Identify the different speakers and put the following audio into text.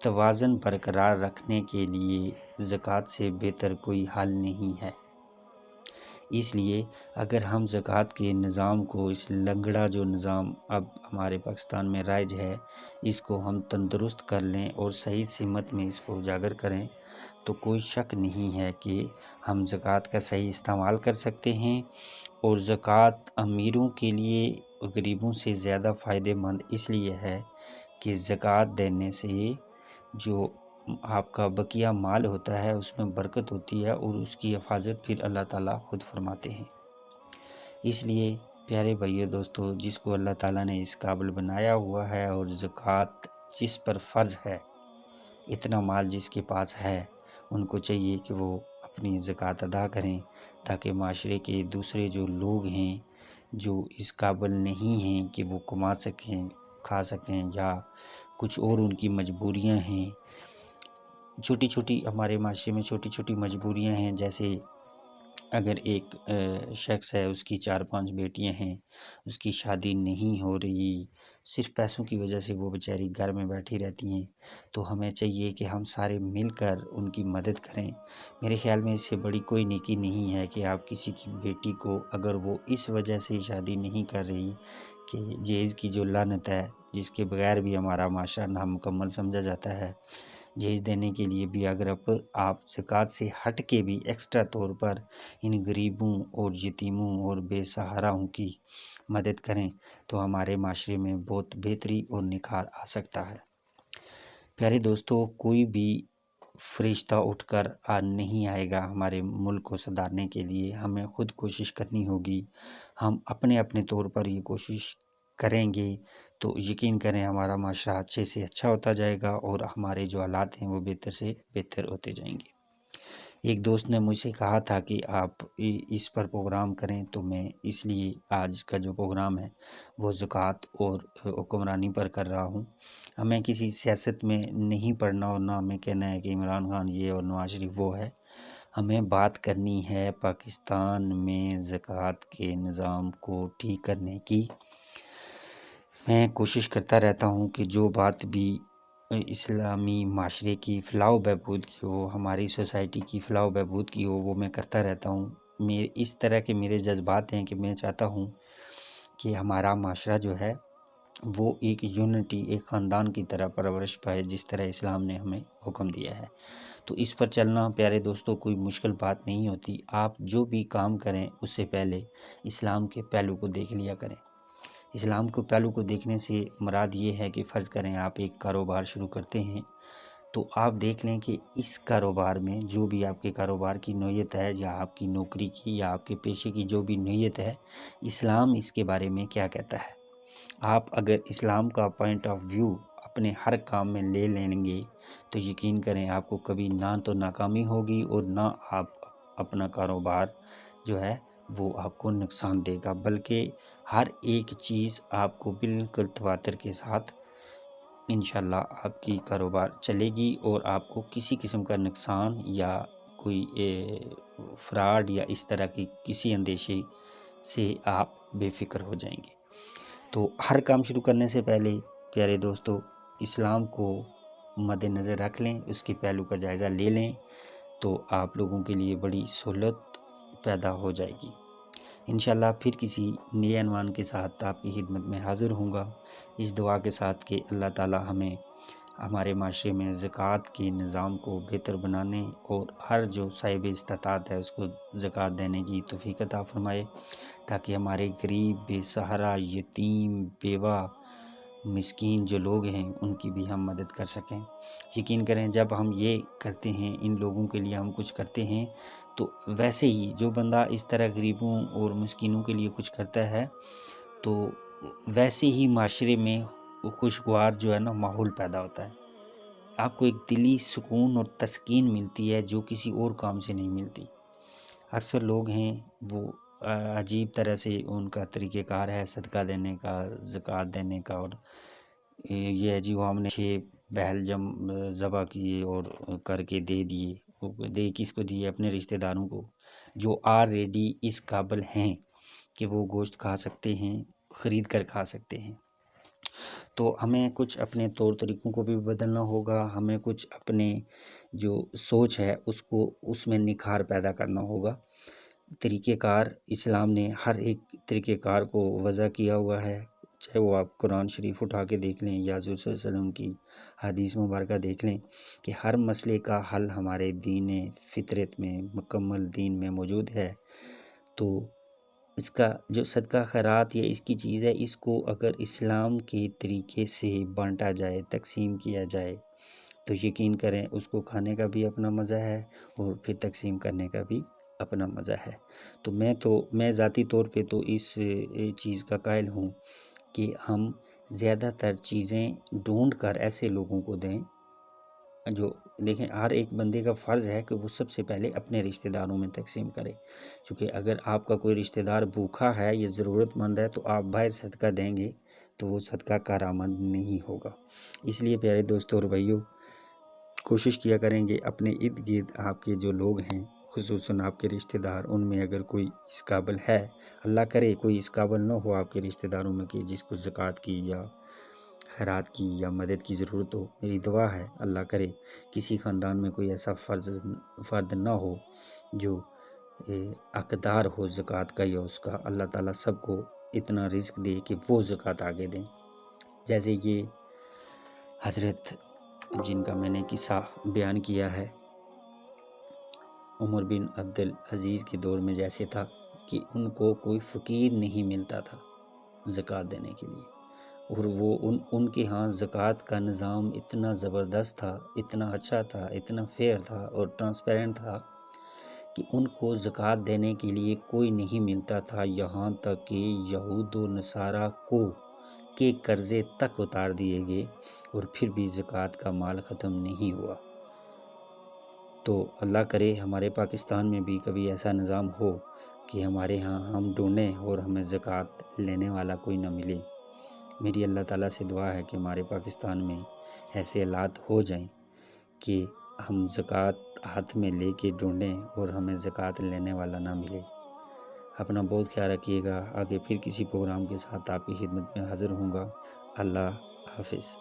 Speaker 1: توازن برقرار رکھنے کے لیے زکوٰۃ سے بہتر کوئی حل نہیں ہے۔ اس لیے اگر ہم زکوٰۃ کے نظام کو، اس لنگڑا جو نظام اب ہمارے پاکستان میں رائج ہے، اس کو ہم تندرست کر لیں اور صحیح سمت میں اس کو اجاگر کریں تو کوئی شک نہیں ہے کہ ہم زکوٰۃ کا صحیح استعمال کر سکتے ہیں۔ اور زکوٰۃ امیروں کے لیے غریبوں سے زیادہ فائدہ مند اس لیے ہے کہ زکوٰۃ دینے سے جو آپ کا بقیہ مال ہوتا ہے اس میں برکت ہوتی ہے اور اس کی حفاظت پھر اللہ تعالیٰ خود فرماتے ہیں۔ اس لیے پیارے بھائیو دوستو، جس کو اللہ تعالیٰ نے اس قابل بنایا ہوا ہے اور زکوٰۃ جس پر فرض ہے، اتنا مال جس کے پاس ہے، ان کو چاہیے کہ وہ اپنی زکوٰۃ ادا کریں تاکہ معاشرے کے دوسرے جو لوگ ہیں جو اس قابل نہیں ہیں کہ وہ کما سکیں، کھا سکیں، یا کچھ اور ان کی مجبوریاں ہیں، چھوٹی چھوٹی ہمارے معاشرے میں چھوٹی چھوٹی مجبوریاں ہیں، جیسے اگر ایک شخص ہے، اس کی 4-5 بیٹیاں ہیں، اس کی شادی نہیں ہو رہی، صرف پیسوں کی وجہ سے وہ بیچاری گھر میں بیٹھی رہتی ہیں، تو ہمیں چاہیے کہ ہم سارے مل کر ان کی مدد کریں۔ میرے خیال میں اس سے بڑی کوئی نیکی نہیں ہے کہ آپ کسی کی بیٹی کو، اگر وہ اس وجہ سے شادی نہیں کر رہی کہ جہیز کی جو لعنت ہے، جس کے بغیر بھی ہمارا معاشرہ نامکمل سمجھا جاتا ہے، جہیز دینے کے لیے بھی اگر آپ زکوٰۃ سے ہٹ کے بھی ایکسٹرا طور پر ان غریبوں اور یتیموں اور بے سہاراؤں کی مدد کریں تو ہمارے معاشرے میں بہت بہتری اور نکھار آ سکتا ہے۔ پیارے دوستو، کوئی بھی فرشتہ اٹھ کر نہیں آئے گا ہمارے ملک کو سدھارنے کے لیے، ہمیں خود کوشش کرنی ہوگی۔ ہم اپنے اپنے طور پر یہ کوشش کریں گے تو یقین کریں ہمارا معاشرہ اچھے سے اچھا ہوتا جائے گا اور ہمارے جو حالات ہیں وہ بہتر سے بہتر ہوتے جائیں گے۔ ایک دوست نے مجھ سے کہا تھا کہ آپ اس پر پروگرام کریں، تو میں اس لیے آج کا جو پروگرام ہے وہ زکوٰۃ اور حکمرانی پر کر رہا ہوں۔ ہمیں کسی سیاست میں نہیں پڑھنا اور نہ ہمیں کہنا ہے کہ عمران خان یہ اور نواز شریف وہ ہے۔ ہمیں بات کرنی ہے پاکستان میں زکوٰۃ کے نظام کو ٹھیک کرنے کی۔ میں کوشش کرتا رہتا ہوں کہ جو بات بھی اسلامی معاشرے کی فلاح و بہبود کی ہو، ہماری سوسائٹی کی فلاح و بہبود کی ہو، وہ میں کرتا رہتا ہوں۔ اس طرح کے میرے جذبات ہیں کہ میں چاہتا ہوں کہ ہمارا معاشرہ جو ہے وہ ایک یونٹی، ایک خاندان کی طرح پرورش پائے، جس طرح اسلام نے ہمیں حکم دیا ہے۔ تو اس پر چلنا پیارے دوستوں کوئی مشکل بات نہیں ہوتی۔ آپ جو بھی کام کریں اس سے پہلے اسلام کے پہلو کو دیکھ لیا کریں۔ اسلام کے پہلو کو دیکھنے سے مراد یہ ہے کہ فرض کریں آپ ایک کاروبار شروع کرتے ہیں تو آپ دیکھ لیں کہ اس کاروبار میں جو بھی آپ کے کاروبار کی نوعیت ہے، یا آپ کی نوکری کی یا آپ کے پیشے کی جو بھی نوعیت ہے، اسلام اس کے بارے میں کیا کہتا ہے۔ آپ اگر اسلام کا پوائنٹ آف ویو اپنے ہر کام میں لے لیں گے تو یقین کریں آپ کو کبھی نہ تو ناکامی ہوگی اور نہ آپ اپنا کاروبار جو ہے وہ آپ کو نقصان دے گا، بلکہ ہر ایک چیز آپ کو بالکل تواتر کے ساتھ انشاءاللہ آپ کی کاروبار چلے گی اور آپ کو کسی قسم کا نقصان یا کوئی فراڈ یا اس طرح کی کسی اندیشے سے آپ بے فکر ہو جائیں گے۔ تو ہر کام شروع کرنے سے پہلے پیارے دوستو اسلام کو مد نظر رکھ لیں، اس کے پہلو کا جائزہ لے لیں تو آپ لوگوں کے لیے بڑی سہولت پیدا ہو جائے گی۔ انشاءاللہ پھر کسی نئے عنوان کے ساتھ آپ کی خدمت میں حاضر ہوں گا، اس دعا کے ساتھ کہ اللہ تعالی ہمیں ہمارے معاشرے میں زکوٰۃ کے نظام کو بہتر بنانے اور ہر جو صاحب استطاعت ہے اس کو زکوٰۃ دینے کی توفیق عطا فرمائے، تاکہ ہمارے غریب، بے سہارا، یتیم، بیوہ، مسکین جو لوگ ہیں ان کی بھی ہم مدد کر سکیں۔ یقین کریں جب ہم یہ کرتے ہیں، ان لوگوں کے لیے ہم کچھ کرتے ہیں، تو ویسے ہی جو بندہ اس طرح غریبوں اور مسکینوں کے لیے کچھ کرتا ہے تو ویسے ہی معاشرے میں خوشگوار جو ہے نا ماحول پیدا ہوتا ہے۔ آپ کو ایک دلی سکون اور تسکین ملتی ہے جو کسی اور کام سے نہیں ملتی۔ اکثر لوگ ہیں وہ عجیب طرح سے ان کا طریقہ کار ہے صدقہ دینے کا، زکوٰۃ دینے کا، اور یہ ہے جی وہ ہم نے 6 بیل ذبح کیے اور کر کے دے دیے۔ دے کس کو دیے؟ اپنے رشتہ داروں کو جو آلریڈی اس قابل ہیں کہ وہ گوشت کھا سکتے ہیں، خرید کر کھا سکتے ہیں۔ تو ہمیں کچھ اپنے طور طریقوں کو بھی بدلنا ہوگا، ہمیں کچھ اپنے جو سوچ ہے اس میں نکھار پیدا کرنا ہوگا۔ طریقہ کار اسلام نے ہر ایک طریقہ کار کو وضع کیا ہوا ہے، چاہے وہ آپ قرآن شریف اٹھا کے دیکھ لیں یا حضور صلی اللہ علیہ وسلم کی حدیث مبارکہ دیکھ لیں کہ ہر مسئلے کا حل ہمارے دین فطرت میں، مکمل دین میں موجود ہے۔ تو اس کا جو صدقہ خیرات یا اس کی چیز ہے، اس کو اگر اسلام کے طریقے سے بانٹا جائے، تقسیم کیا جائے تو یقین کریں اس کو کھانے کا بھی اپنا مزہ ہے اور پھر تقسیم کرنے کا بھی اپنا مزہ ہے۔ تو میں ذاتی طور پہ تو اس چیز کا قائل ہوں کہ ہم زیادہ تر چیزیں ڈھونڈ کر ایسے لوگوں کو دیں جو دیکھیں، ہر ایک بندے کا فرض ہے کہ وہ سب سے پہلے اپنے رشتہ داروں میں تقسیم کرے، چونکہ اگر آپ کا کوئی رشتہ دار بھوکا ہے یا ضرورت مند ہے تو آپ باہر صدقہ دیں گے تو وہ صدقہ کارآمد نہیں ہوگا۔ اس لیے پیارے دوستوں اور بھائیوں، کوشش کیا کریں گے اپنے ارد گرد آپ کے جو لوگ ہیں، خصوصاً آپ کے رشتہ دار، ان میں اگر کوئی اس قابل ہے، اللہ کرے کوئی اس قابل نہ ہو آپ کے رشتہ داروں میں کہ جس کو زکوٰۃ کی یا خیرات کی یا مدد کی ضرورت ہو، میری دعا ہے اللہ کرے کسی خاندان میں کوئی ایسا فرد نہ ہو جو حقدار ہو زکوٰۃ کا یا اس کا۔ اللہ تعالیٰ سب کو اتنا رزق دے کہ وہ زکوٰۃ آگے دیں، جیسے یہ حضرت جن کا میں نے قصہ بیان کیا ہے، عمر بن عبدالعزیز کے دور میں جیسے تھا کہ ان کو کوئی فقیر نہیں ملتا تھا زکوٰۃ دینے کے لیے، اور وہ ان کے ہاں زکوٰۃ کا نظام اتنا زبردست تھا، اتنا اچھا تھا، اتنا فیئر تھا اور ٹرانسپیرنٹ تھا کہ ان کو زکوٰۃ دینے کے لیے کوئی نہیں ملتا تھا، یہاں تک کہ یہود و نصارہ کے قرضے تک اتار دیے گئے اور پھر بھی زکوٰۃ کا مال ختم نہیں ہوا۔ تو اللہ کرے ہمارے پاکستان میں بھی کبھی ایسا نظام ہو کہ ہمارے ہاں ہم ڈھونڈیں اور ہمیں زکوٰۃ لینے والا کوئی نہ ملے۔ میری اللہ تعالیٰ سے دعا ہے کہ ہمارے پاکستان میں ایسے حالات ہو جائیں کہ ہم زکوٰۃ ہاتھ میں لے کے ڈھونڈیں اور ہمیں زکوٰۃ لینے والا نہ ملے۔ اپنا بہت خیال رکھیے گا، آگے پھر کسی پروگرام کے ساتھ آپ کی خدمت میں حاضر ہوں گا۔ اللہ حافظ۔